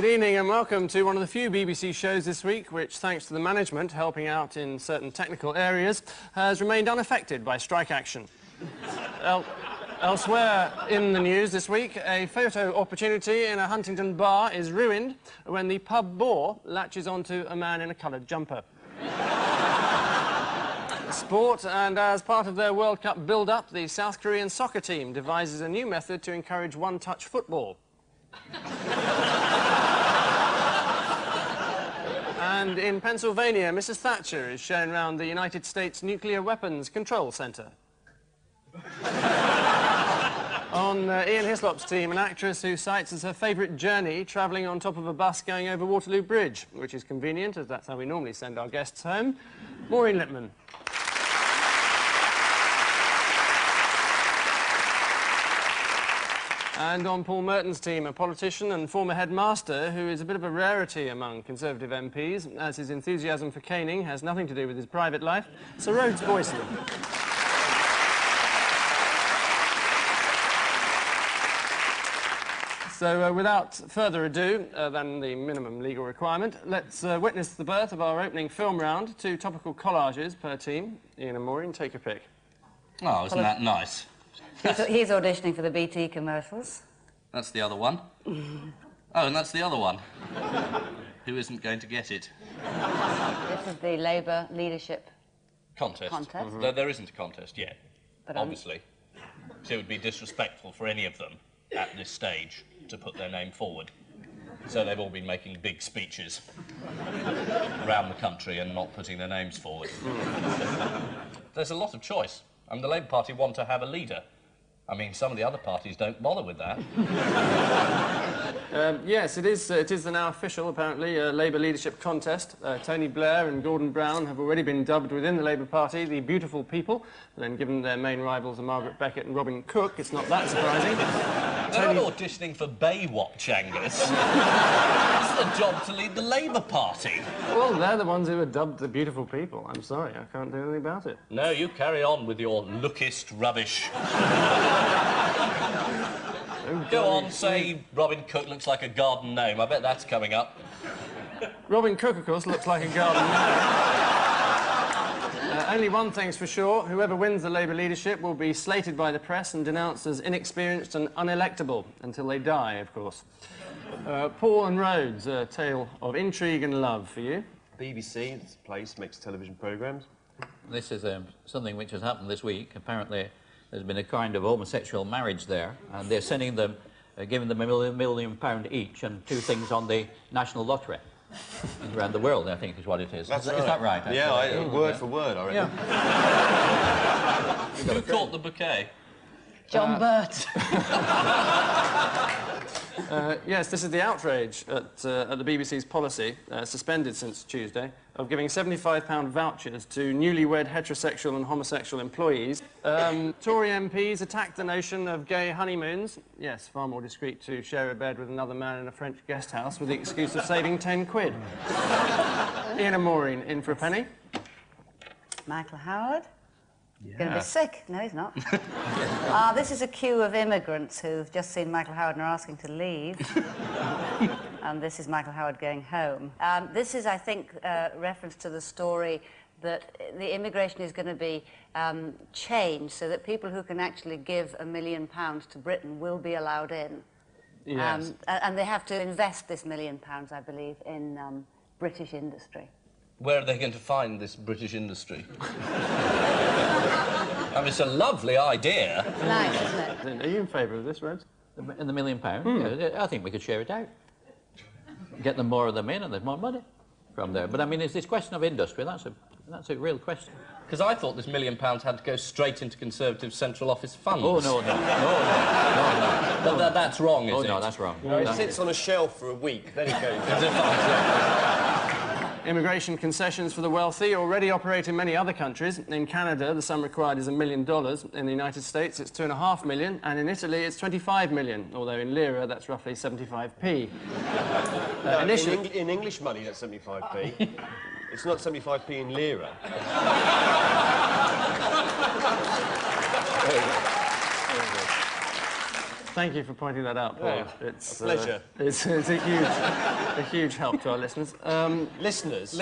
Good evening and welcome to one of the few BBC shows this week which, thanks to the management helping out in certain technical areas, has remained unaffected by strike action. Elsewhere in the news this week, a photo opportunity in a Huntingdon bar is ruined when the pub bore latches onto a man in a coloured jumper. Sport, and as part of their World Cup build-up, the South Korean soccer team devises a new method to encourage one-touch football. And in Pennsylvania, Mrs. Thatcher is shown around the United States Nuclear Weapons Control Centre. On Ian Hislop's team, an actress who cites as her favourite journey travelling on top of a bus going over Waterloo Bridge, which is convenient, as that's how we normally send our guests home. Maureen Lipman. And on Paul Merton's team, a politician and former headmaster who is a bit of a rarity among Conservative MPs, as his enthusiasm for caning has nothing to do with his private life, Sir Rhodes Boyson. So, without further ado than the minimum legal requirement, let's witness the birth of our opening film round. 2 topical collages per team. Ian and Maureen, take your pick. Oh, isn't that nice? He's auditioning for the BT commercials. That's the other one. Oh, and that's the other one. Who isn't going to get it? This is the Labour leadership contest. Mm-hmm. There isn't a contest yet, but obviously. So it would be disrespectful for any of them at this stage to put their name forward. So they've all been making big speeches around the country and not putting their names forward. There's a lot of choice, and the Labour Party want to have a leader. I mean, some of the other parties don't bother with that. Yes, it is the now official, apparently, Labour leadership contest. Tony Blair and Gordon Brown have already been dubbed within the Labour Party the beautiful people, and then given their main rivals are Margaret Beckett and Robin Cook, it's not that surprising. They're not auditioning for Baywatch, Angus. It's the job to lead the Labour Party. Well, they're the ones who are dubbed the beautiful people. I'm sorry, I can't do anything about it. No, you carry on with your lookist rubbish. Go on, say Robin Cook looks like a garden gnome. I bet that's coming up. Robin Cook, of course, looks like a garden gnome. Only one thing's for sure, whoever wins the Labour leadership will be slated by the press and denounced as inexperienced and unelectable, until they die, of course. Paul and Rhodes, a tale of intrigue and love for you. BBC, this place, makes television programmes. This is something which has happened this week. Apparently there's been a kind of homosexual marriage there, and they're sending them, giving them £1 million each and 2 things on the national lottery. Around the world, I think, is what it is. That's is right. that right? Yeah, word for word, I reckon. Yeah. Who caught the bouquet? John Burt. Yes, this is the outrage at the BBC's policy, suspended since Tuesday, of giving £75 vouchers to newlywed heterosexual and homosexual employees. Tory MPs attacked the notion of gay honeymoons. Yes, far more discreet to share a bed with another man in a French guest house with the excuse of saving 10 quid. Ian and Maureen, in for a penny. Michael Howard. Yeah. Going to be sick. No, he's not. This is a queue of immigrants who've just seen Michael Howard and are asking to leave. And this is Michael Howard going home. This is, I think, reference to the story that the immigration is going to be changed so that people who can actually give £1 million to Britain will be allowed in. Yes. And they have to invest this £1 million, I believe, in British industry. Where are they going to find this British industry? I mean, it's a lovely idea. It's nice, isn't it? Are you in favour of this, Rhodes? In the £1 million? Yeah, I think we could share it out. Get them more of them in and there's more money from there. But I mean, it's this question of industry, that's a real question. Because I thought this £1 million had to go straight into Conservative central office funds. Oh, no. But that's wrong, is it? Oh, no, that's wrong. No, it sits on a shelf for a week, then it goes. Immigration concessions for the wealthy already operate in many other countries. In Canada, the sum required is $1 million. In the United States, it's $2.5 million. And in Italy, it's $25 million, although in lira, that's roughly 75p. In English money, that's 75p. It's not 75p in lira. thank you for pointing that out, Paul. Yeah, it's a pleasure. It's a huge help to our listeners. Listeners?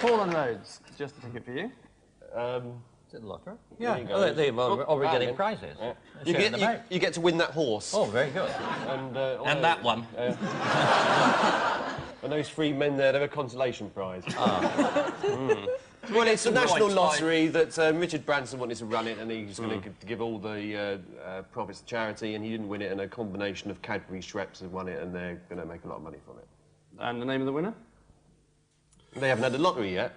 Paul and Rhodes, just a ticket for you. Is it the lottery? Yeah. Oh, they're already getting prizes. Yeah. You get to win that horse. Oh, very good. And that one. And those 3 men there, they're a consolation prize. Well, it's a some national points, lottery that Richard Branson wanted to run it, and he was going to give all the profits to charity, and he didn't win it, and a combination of Cadbury Schweppes have won it, and they're going to make a lot of money from it. And the name of the winner? They haven't had the lottery yet.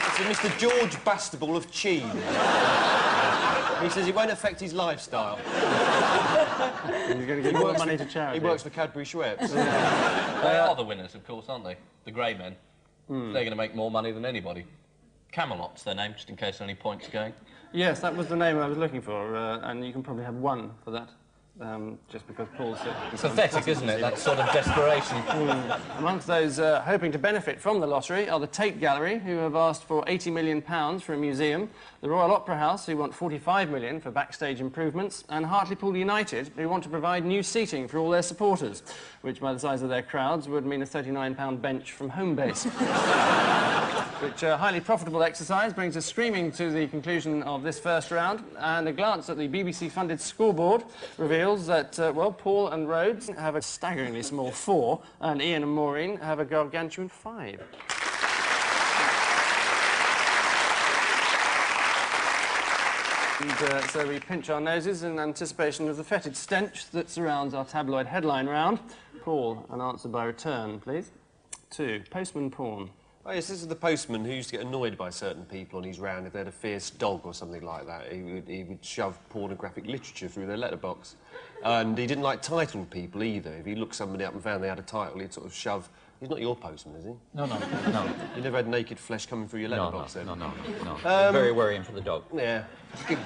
It's a Mr. George Bastable of Cheam. He says it won't affect his lifestyle. He's going to give more money to charity. He works for Cadbury Schweppes. They are the winners, of course, aren't they? The grey men. They're going to make more money than anybody. Camelot's their name, just in case any points are going. Yes, that was the name I was looking for, and you can probably have 1 for that. Just because Paul's... It's pathetic, isn't it, that sort of desperation? Amongst those hoping to benefit from the lottery are the Tate Gallery, who have asked for £80 million for a museum, the Royal Opera House, who want £45 million for backstage improvements, and Hartlepool United, who want to provide new seating for all their supporters, which, by the size of their crowds, would mean a £39 bench from home base. Which highly profitable exercise brings us screaming to the conclusion of this first round, and a glance at the BBC-funded scoreboard reveals that, well, Paul and Rhodes have a staggeringly small 4, and Ian and Maureen have a gargantuan 5. And so we pinch our noses in anticipation of the fetid stench that surrounds our tabloid headline round. Paul, an answer by return, please. 2. Postman porn. Oh, yes, this is the postman who used to get annoyed by certain people on his round if they had a fierce dog or something like that. He would shove pornographic literature through their letterbox. And he didn't like titled people either. If he looked somebody up and found they had a title, he'd sort of shove... He's not your postman, is he? No. You never had naked flesh coming through your letterbox, then? No. Very worrying for the dog. Yeah. Give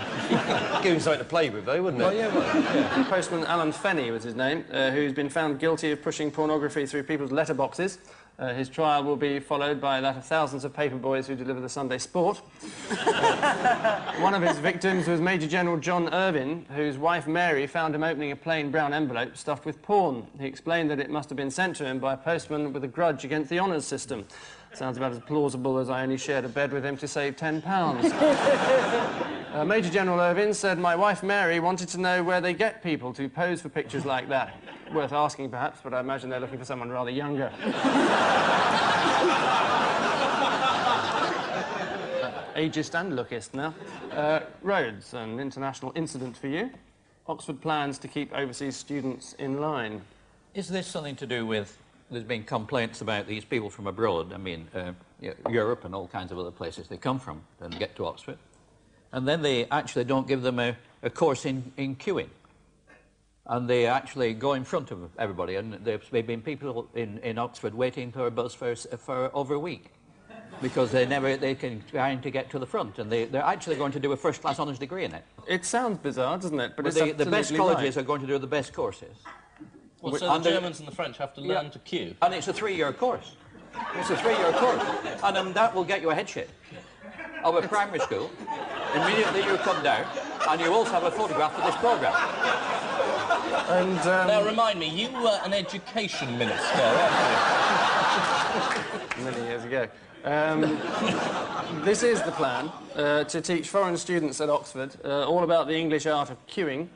him something to play with, though, wouldn't it? Oh, yeah, well, yeah. Postman Alan Fenny was his name, who's been found guilty of pushing pornography through people's letterboxes. His trial will be followed by that of thousands of paper boys who deliver the Sunday Sport. One of his victims was Major General John Irvine, whose wife Mary found him opening a plain brown envelope stuffed with porn. He explained that it must have been sent to him by a postman with a grudge against the honours system. Sounds about as plausible as I only shared a bed with him to save £10. Major General Irvine said, "My wife Mary wanted to know where they get people to pose for pictures like that." Worth asking, perhaps, but I imagine they're looking for someone rather younger. Ageist and lookist now. Rhodes, an international incident for you. Oxford plans to keep overseas students in line. Is this something to do with... There's been complaints about these people from abroad, I mean, Europe and all kinds of other places they come from and get to Oxford. And then they actually don't give them a course in queuing. And they actually go in front of everybody, and there's been people in Oxford waiting for a bus for over a week because they can trying to get to the front, and they're actually going to do a first-class honours degree in it. It sounds bizarre, doesn't it? But it's the best colleges right. are going to do the best courses. Well, so the Germans and the French have to learn to queue? And it's a 3-year course. It's a 3-year course. And that will get you a headship of a primary school. Immediately you come down, and you also have a photograph of this programme. And, now, remind me, you were an education minister, weren't you? Many years ago. This is the plan, to teach foreign students at Oxford all about the English art of queuing.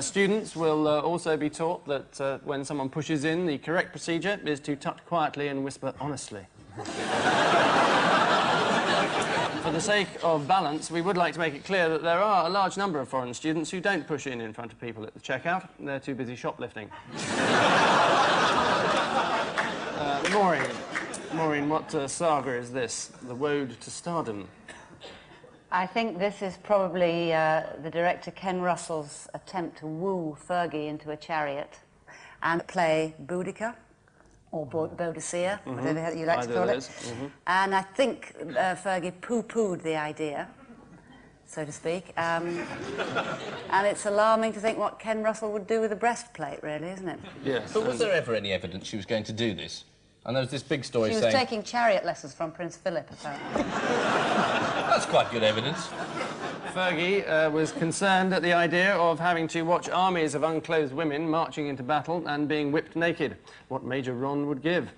Students will also be taught that when someone pushes in, the correct procedure is to tut quietly and whisper honestly. For the sake of balance, we would like to make it clear that there are a large number of foreign students who don't push in front of people at the checkout. They're too busy shoplifting. Maureen, what saga is this? The Road to Stardom. I think this is probably the director Ken Russell's attempt to woo Fergie into a chariot and play Boudica, or Boadicea, whatever you like to call it. And I think Fergie poo-pooed the idea, so to speak. And it's alarming to think what Ken Russell would do with a breastplate, really, isn't it? Yes. But was there ever any evidence she was going to do this? And there's this big story She was saying... taking chariot lessons from Prince Philip, apparently. That's quite good evidence. Fergie was concerned at the idea of having to watch armies of unclothed women marching into battle and being whipped naked. What Major Ron would give.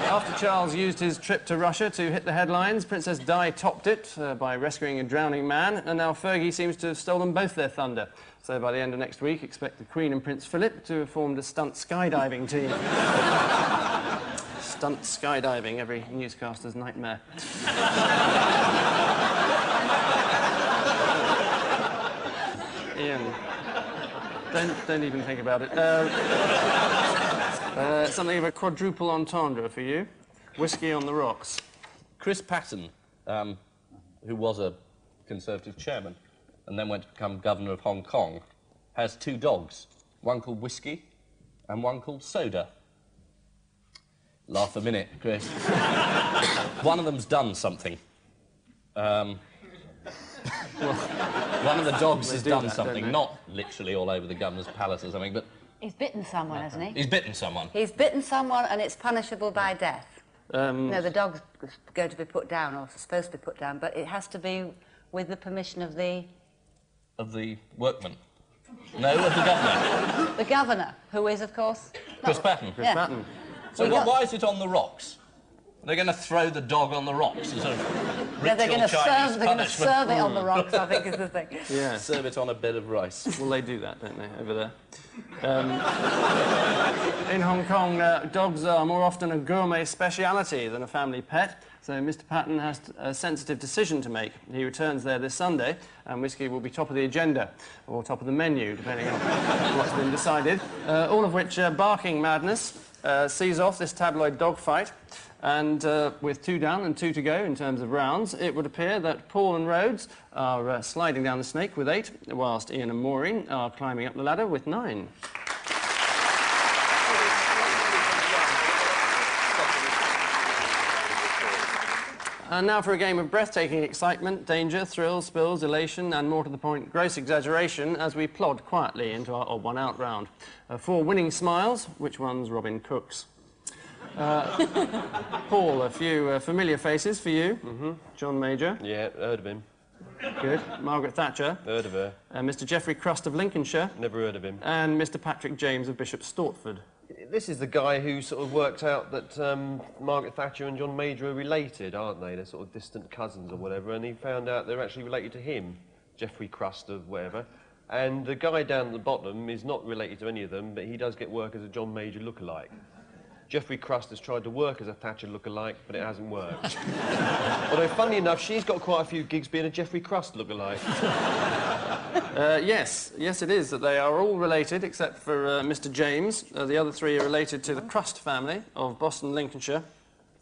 After Charles used his trip to Russia to hit the headlines, Princess Di topped it by rescuing a drowning man, and now Fergie seems to have stolen both their thunder. So by the end of next week, expect the Queen and Prince Philip to have formed a stunt skydiving team. Stunt skydiving, every newscaster's nightmare. Ian, don't even think about it. Something of a quadruple entendre for you. Whiskey on the rocks. Chris Patten, who was a Conservative chairman and then went to become governor of Hong Kong, has 2 dogs, one called Whiskey and one called Soda. Laugh a minute, Chris. One of them's done something. One of the dogs has done something, not literally all over the governor's palace or something, but... He's bitten someone, hasn't he? He's bitten someone. He's bitten someone, and it's punishable by death. No, the dog's going to be put down, or supposed to be put down, but it has to be with the permission of the... Of the workman. No, of the governor. The governor, who is, of course... Chris Patten. Chris Patten. So why is it on the rocks? They're going to throw the dog on the rocks as a Yeah, they're going to punishment. serve it on the rocks, I think is the thing. Yeah. Serve it on a bed of rice. Well, they do that, don't they, over there? In Hong Kong, dogs are more often a gourmet speciality than a family pet, so Mr. Patten has a sensitive decision to make. He returns there this Sunday, and whiskey will be top of the agenda, or top of the menu, depending on what's been decided. All of which barking madness sees off this tabloid dog fight. And with 2 down and 2 to go in terms of rounds, it would appear that Paul and Rhodes are sliding down the snake with 8, whilst Ian and Maureen are climbing up the ladder with 9. And now for a game of breathtaking excitement, danger, thrill, spills, elation, and more to the point, gross exaggeration as we plod quietly into our odd one out round. 4 winning smiles, which one's Robin Cook's? Paul, a few familiar faces for you. Mm-hmm. John Major. Yeah, heard of him. Good. Margaret Thatcher. Heard of her. Mr. Geoffrey Crust of Lincolnshire. Never heard of him. And Mr. Patrick James of Bishop Stortford. This is the guy who sort of worked out that Margaret Thatcher and John Major are related, aren't they? They're sort of distant cousins or whatever, and he found out they're actually related to him, Geoffrey Crust of whatever. And the guy down at the bottom is not related to any of them, but he does get work as a John Major lookalike. Geoffrey Crust has tried to work as a Thatcher lookalike, but it hasn't worked. Although, funnily enough, she's got quite a few gigs being a Geoffrey Crust lookalike. Yes, it is that they are all related, except for Mr. James. The other 3 are related to the Crust family of Boston, Lincolnshire,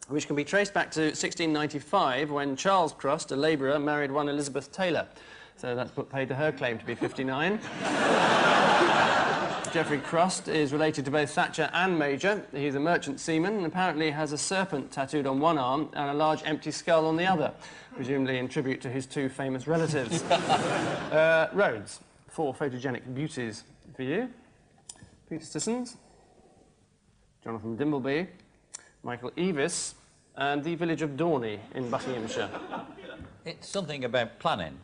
which can be traced back to 1695, when Charles Crust, a labourer, married one Elizabeth Taylor. So that's put paid to her claim to be 59. Geoffrey Crust is related to both Thatcher and Major. He's a merchant seaman and apparently has a serpent tattooed on one arm and a large empty skull on the other, presumably in tribute to his 2 famous relatives. Rhodes, 4 photogenic beauties for you. Peter Sissons, Jonathan Dimbleby, Michael Eavis, and the village of Dorney in Buckinghamshire. It's something about planning.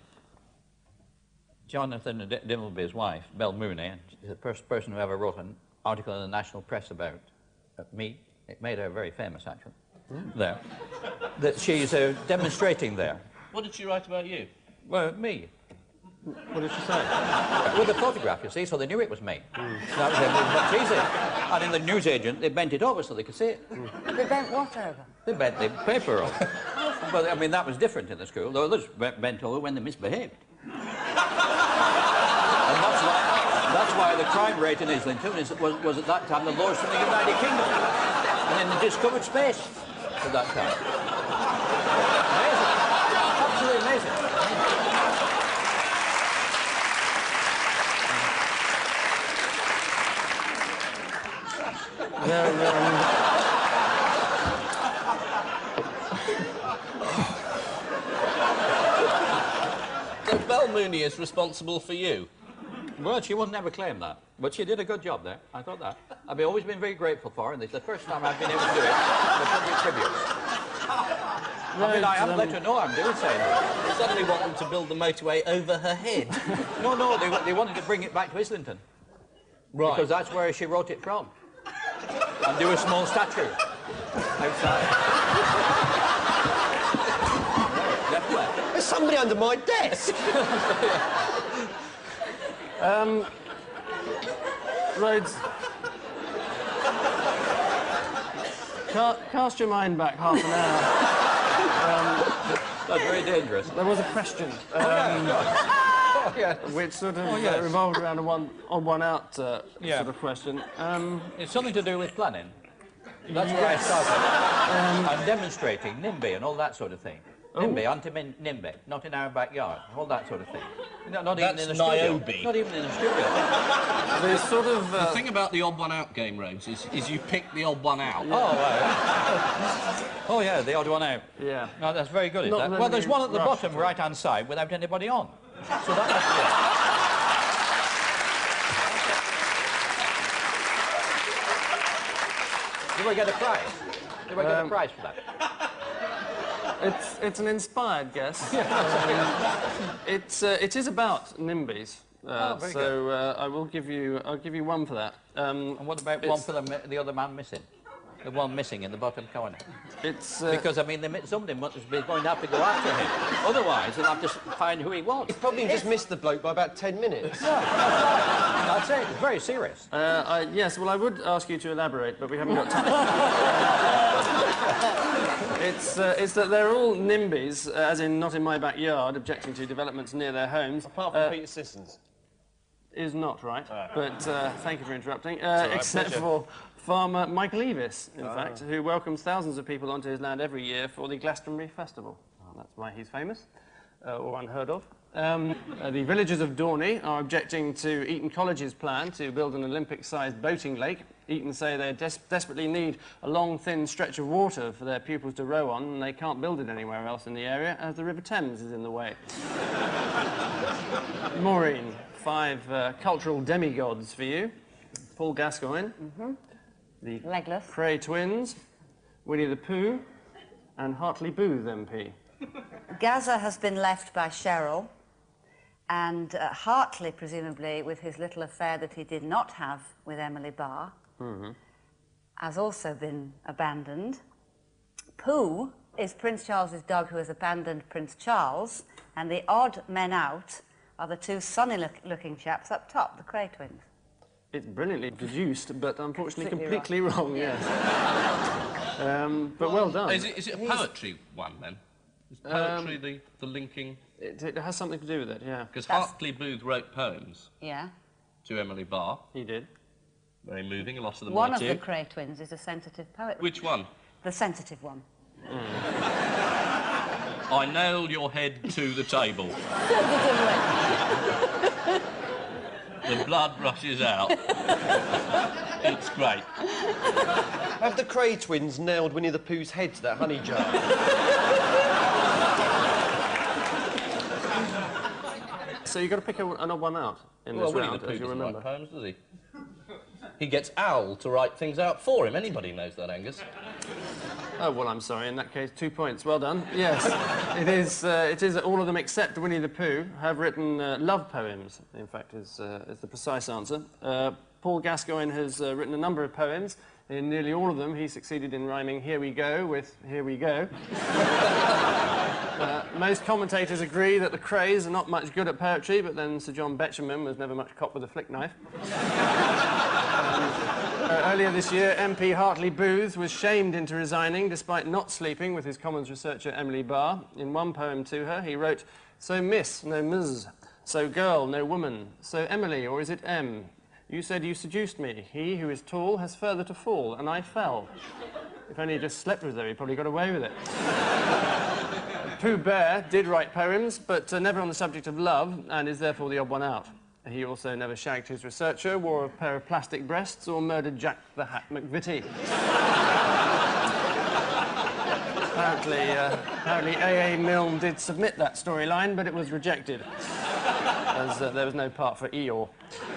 Jonathan Dimbleby's wife, Belle Mooney, is the first person who ever wrote an article in the national press about me. It made her very famous, actually, there. That she's demonstrating there. What did she write about you? Well, me. What did she say? With the photograph, you see, so they knew it was me. That was much easier. And in the newsagent, they bent it over so they could see it. They bent what over? They bent the paper over. But, I mean, that was different in the school. The others bent over when they misbehaved. And that's why the crime rate in Islington was at that time the lowest in the United Kingdom. And in the discovered space at that time. Amazing. Absolutely amazing. So Belle Mooney is responsible for you? Well, she would never claim that, but she did a good job there. I thought that. I've always been very grateful for her, and it's the first time I've been able to do it. The tribute. I mean, I haven't let her know I'm doing so. They suddenly want them to build the motorway over her head. No, they wanted to bring it back to Islington. Right. Because that's where she wrote it from. And do a small statue outside. Definitely. There's somebody under my desk. Rhodes. Cast your mind back half an hour. That's very dangerous. There was a question. Which sort of revolved around a odd one out sort of question. It's something to do with planning. That's where I started. I'm demonstrating NIMBY and all that sort of thing. NIMBY, anti-NIMBY, not in our backyard, all that sort of thing. Not even in a studio. Not even in a studio. There's sort of... The thing about the odd one out game, Rhodes, is you pick the odd one out. Oh, right. Oh, yeah, the odd one out. Yeah. No, that's very good. Is that? Well, there's one at the bottom right-hand side without anybody on. So that must be it. Do I get a prize? Do I get a prize for that? It's an inspired guess. It is about NIMBYs. I'll give you one for that. And what about one for the other man missing? The one missing in the bottom corner. Because, I mean, somebody must be going to have to go after him. Otherwise, they'll have to find who he was. He's probably just missed the bloke by about 10 minutes. That's it. It's very serious. Yes, well, I would ask you to elaborate, but we haven't got time. It's that they're all NIMBYs, as in not in my backyard, objecting to developments near their homes. Apart from Peter Sissons. Is not right, but thank you for interrupting. Right, except pleasure. for farmer Michael Eavis, in fact, who welcomes thousands of people onto his land every year for the Glastonbury Festival. That's why he's famous, or unheard of. The villagers of Dorney are objecting to Eton College's plan to build an Olympic-sized boating lake. Eton say they desperately need a long, thin stretch of water for their pupils to row on, and they can't build it anywhere else in the area, as the River Thames is in the way. Maureen, 5 cultural demigods for you. Paul Gascoigne, the Legless. Cray twins, Winnie the Pooh, and Hartley Booth MP. Gaza has been left by Cheryl, and Hartley, presumably, with his little affair that he did not have with Emily Barr, has also been abandoned. Pooh is Prince Charles's dog who has abandoned Prince Charles, and the odd men out are the 2 sunny-looking chaps up top, the Cray twins. It's brilliantly deduced, but unfortunately completely wrong, yes. But well done. Is it a poetry one, then? Is poetry the linking? It has something to do with it, yeah. Because Hartley Booth wrote poems Yeah. to Emily Barr. He did. Very moving, a lot of them One were of too. the Cray twins is a sensitive poet. Which one? The sensitive one. I nail your head to the table. The blood rushes out. It's great. Have the Cray twins nailed Winnie the Pooh's head to that honey jar? So you've got to pick an odd one out in this Winnie round, the Pooh as you doesn't remember. write poems, does he? He gets Owl to write things out for him. Anybody knows that, Angus. Oh, well, I'm sorry. In that case, 2 points. Well done. Yes, it is all of them except Winnie the Pooh have written love poems, in fact, is the precise answer. Paul Gascoigne has written a number of poems. In nearly all of them, he succeeded in rhyming "here we go" with "here we go." Most commentators agree that the Crays are not much good at poetry, but then Sir John Betjeman was never much cop with a flick knife. Earlier this year, MP Hartley Booth was shamed into resigning despite not sleeping with his Commons researcher Emily Barr. In one poem to her, he wrote, "So miss, no ms, so girl, no woman, so Emily, or is it M? You said you seduced me. He who is tall has further to fall, and I fell." If only he just slept with her, he probably got away with it. Pooh Bear did write poems, but never on the subject of love, and is therefore the odd one out. He also never shagged his researcher, wore a pair of plastic breasts, or murdered Jack the Hat McVitie. Apparently A.A. Milne did submit that storyline, but it was rejected. as there was no part for Eeyore.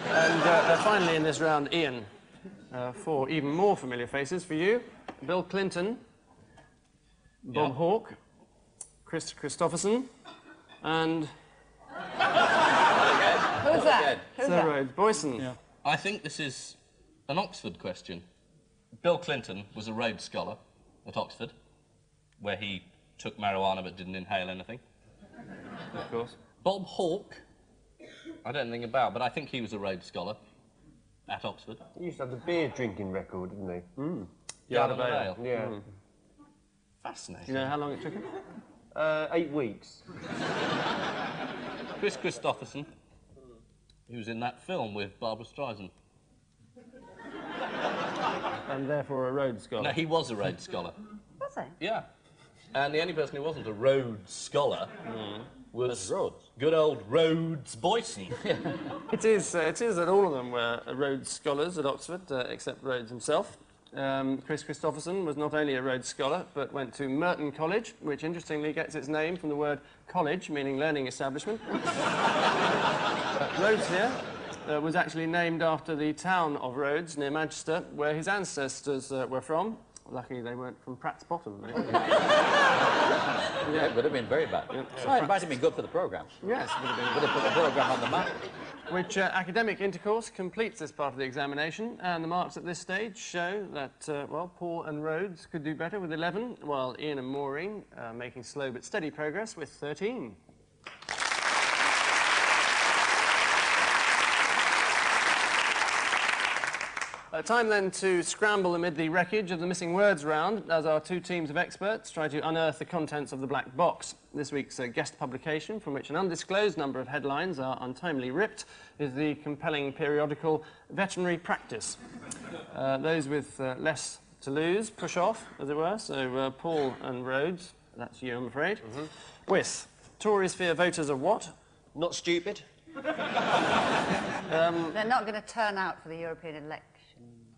And finally in this round, Ian, 4 even more familiar faces for you. Bill Clinton, Bob Hawke, Chris Christopherson, and... Who's that? Sir Rhodes, Boyson. Yeah. I think this is an Oxford question. Bill Clinton was a Rhodes Scholar at Oxford, where he took marijuana but didn't inhale anything. Of course. Bob Hawke, I don't know anything about, but I think he was a Rhodes Scholar at Oxford. He used to have the beer drinking record, didn't he? Yard of Ale. Yeah. Fascinating. You know how long it took him? 8 weeks. Chris Christopherson, he was in that film with Barbara Streisand. And therefore a Rhodes Scholar. No, he was a Rhodes Scholar. Was he? Yeah. And the only person who wasn't a Rhodes Scholar was Rhodes. Good old Rhodes Boyson. It is that all of them were Rhodes Scholars at Oxford, except Rhodes himself. Chris Christopherson was not only a Rhodes Scholar, but went to Merton College, which interestingly gets its name from the word college, meaning learning establishment. Rhodes here was actually named after the town of Rhodes, near Manchester, where his ancestors were from. Luckily, they weren't from Pratt's Bottom. Yeah, it would have been very bad. Yeah. Oh, it might have been good for the programme. Yes, it would have been. Would have put the programme on the map. Which academic intercourse completes this part of the examination, and the marks at this stage show that, well, Paul and Rhodes could do better with 11, while Ian and Maureen are making slow but steady progress with 13. Time then to scramble amid the wreckage of the missing words round as our 2 teams of experts try to unearth the contents of the black box. This week's guest publication, from which an undisclosed number of headlines are untimely ripped, is the compelling periodical Veterinary Practice. Those with less to lose push off, as it were, so Paul and Rhodes, that's you, I'm afraid, with Tories fear voters are what? Not stupid. They're not going to turn out for the European election.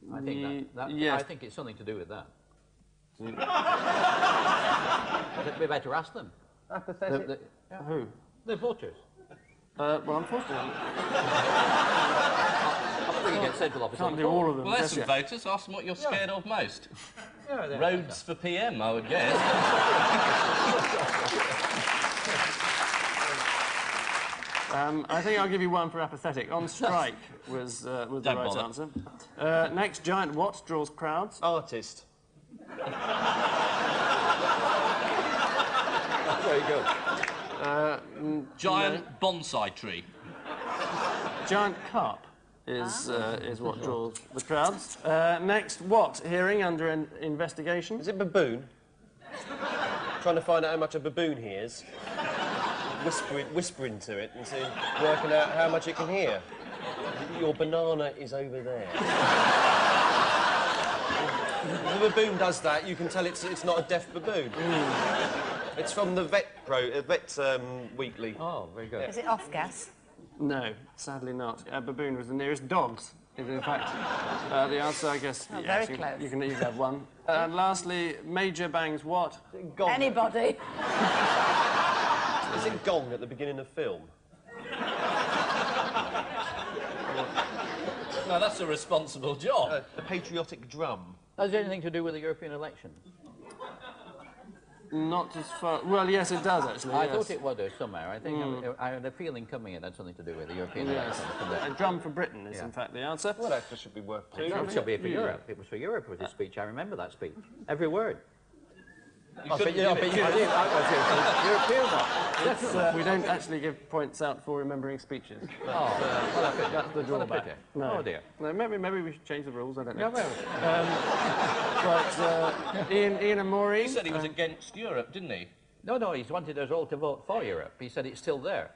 I think yes. I think it's something to do with that. We better ask them. Apathetic? Who? The voters. Well, unfortunately, I'm sure you get central office can't on do the all of them. Well, there's can some you? voters. Ask them what you're scared of most. Yeah, Rhodes for PM, I would guess. I think I'll give you one for apathetic. On strike was the right bother. answer. Next, giant what draws crowds? Artist. Very good. Giant bonsai tree. Giant carp is what draws the crowds. Next, what? Hearing under an investigation. Is it baboon? Trying to find out how much a baboon hears. Whispering to it and working out how much it can hear. Your banana is over there. The baboon does that. You can tell it's not a deaf baboon. It's from the Vet Weekly. Oh, very good. Is it off gas? No, sadly not. Baboon was the nearest. Dogs is in fact the answer, I guess. Oh, yes, very close. You can have one. And lastly, Major bangs what? Gong. Anybody? Is it gong at the beginning of film? No, that's a responsible job. A patriotic drum. Has it anything to do with the European elections? Not as far... Well, yes, it does, actually. I yes. thought it was somewhere. I think I had a feeling coming in had something to do with the European Yes. elections. A drum for Britain is, in fact, the answer. Well, that should be worth two. It should be for Europe. It was for Europe with his speech. I remember that speech. Every word. I bet you did. European one. We don't actually give points out for remembering speeches. That's the drawback. pity. No. Oh, dear. No, maybe we should change the rules, I don't know. Yeah, But Ian and Maureen... He said he was against Europe, didn't he? No, he's wanted us all to vote for Europe. He said it's still there.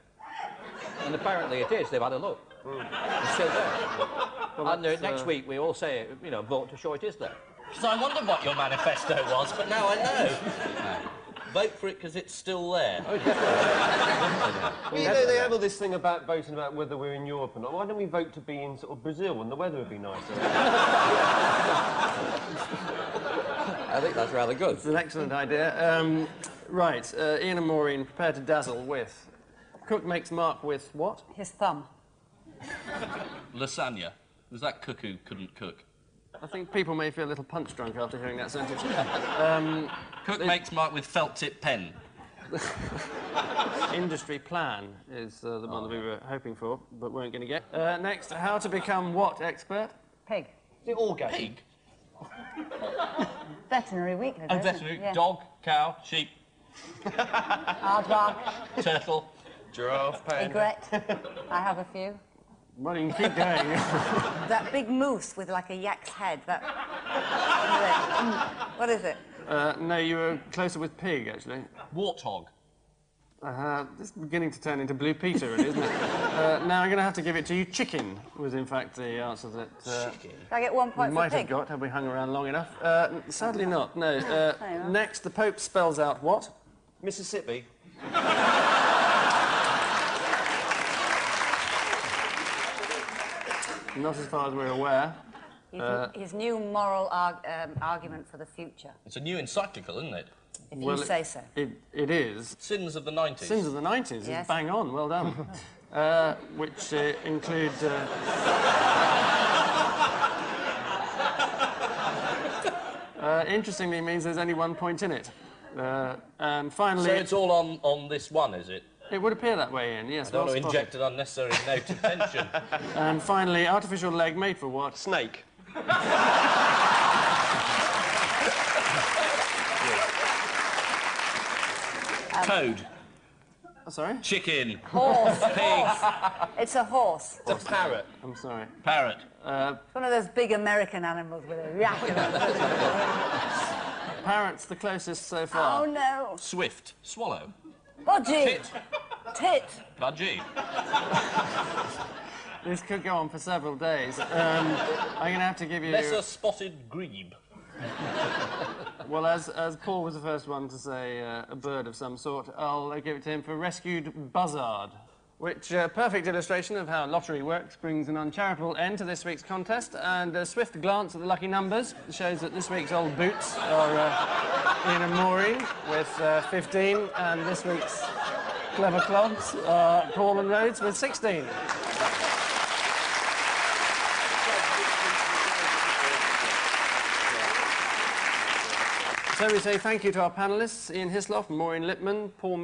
And apparently it is. They've had a look. It's still there. And next week we all say, vote to show it is there. So I wondered what your manifesto was, but now I know. Vote for it because it's still there. They have all this thing about voting about whether we're in Europe or not. Why don't we vote to be in sort of Brazil when the weather would be nicer? I think that's rather good. It's an excellent idea. Right, Ian and Maureen, prepare to dazzle with Cook makes mark with what? His thumb. Lasagna. Was that cuckoo couldn't cook? I think people may feel a little punch drunk after hearing that sentence. Cook makes mark with felt-tip pen. Industry plan is the one that we were hoping for, but weren't going to get. Next, how to become what expert? Pig. Is it orgasm? Pig. Veterinary weekly. Oh, isn't it? veterinary. Yeah. Dog, cow, sheep, Aardvark. turtle. Giraffe, panda. Egret. I have a few. Well, you can keep going. That big moose with like a yak's head. That. What is it? No, you were closer with pig, actually. Warthog. This is beginning to turn into Blue Peter, really, isn't it? Now I'm going to have to give it to you. Chicken was, in fact, the answer that Did I get 1 we point for might pig? have got had we hung around long enough. Sadly not, no. There you are. Next, the Pope spells out what? Mississippi. Not as far as we're aware. His new moral argument for the future, It's a new encyclical, isn't it? if you say so. It is. Sins of the 90s. Sins of the 90s. Yes. It's bang on, well done. Which include... interestingly means there's only 1 point in it. And finally... So it's all on this one, is it? It would appear that way, Ian, yes. I don't well want to spotted. inject an unnecessary note of tension. And finally, artificial leg made for what? Snake. Toad. Sorry? Chicken. Horse. Pig. It's a horse. It's a parrot. I'm sorry. Parrot. It's one of those big American animals with a yak in it. Parrot's the closest so far. Oh no. Swift. Swallow. Budgie. Tit. Tit. Budgie. This could go on for several days. I'm going to have to give you... Lesser spotted grebe. Well, as Paul was the first one to say a bird of some sort, I'll give it to him for rescued buzzard. Which, perfect illustration of how lottery works, brings an uncharitable end to this week's contest. And a swift glance at the lucky numbers shows that this week's old boots are Ian and Maureen with 15, and this week's clever clogs are Paul and Rhodes with 16. So we say thank you to our panellists, Ian Hislop, Maureen Lipman, Paul